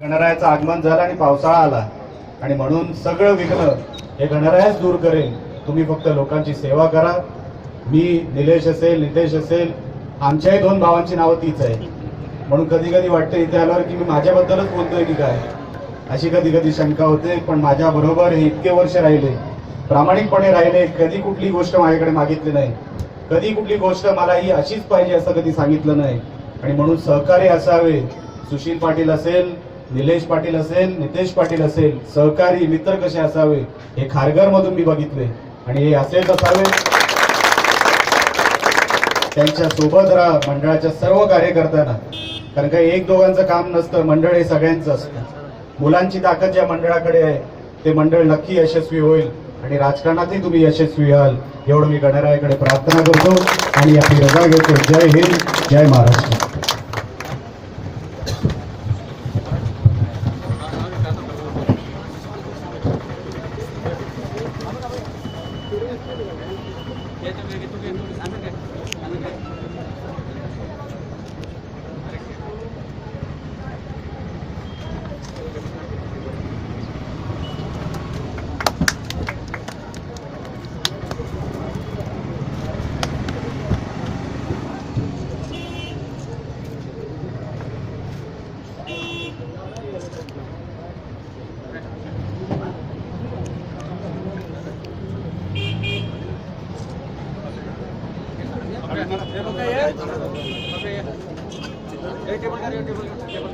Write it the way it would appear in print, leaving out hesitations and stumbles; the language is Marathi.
गणरायाचं आगमन झालं आणि पावसाळा आला आणि म्हणून सगळं विघ्न हे गणरायाच दूर करेल. तुम्ही फक्त लोकांची सेवा करा. मी निलेश असेल, नितेश असेल, आमच्याही दोन भावांची नावं तीच आहे. म्हणून कधी कधी वाटतं इथे आल्यावर की मी माझ्याबद्दलच बोलतोय की काय, अशी कधी कधी शंका होते. पण माझ्या बरोबर हे इतके वर्ष राहिले, प्रामाणिकपणे राहिले, कधी कुठली गोष्ट माझ्याकडे मागितली नाही, कधी कुठली गोष्ट मला ही अशीच पाहिजे असं कधी सांगितलं नाही. आणि म्हणून सहकार्य असावे. सुशील पाटील असेल, निलेश पाटील असेल, नितेश पाटील असेल, सहकारी मित्र कसे असावे हे खारघर मधून मी बघितले आणि हे असेच असावे. त्यांच्या सोबत राहा मंडळाच्या सर्व कार्यकर्त्यांना, कारण काही एक दोघांचं काम नसतं, मंडळ हे सगळ्यांचं असतं. मुलांची ताकद ज्या मंडळाकडे आहे ते मंडळ नक्की यशस्वी होईल आणि राजकारणातही तुम्ही यशस्वी व्हाल एवढं मी गणरायाकडे प्रार्थना करतो आणि आपली रजा घेतो. जय हिंद, जय महाराष्ट्र. टेबल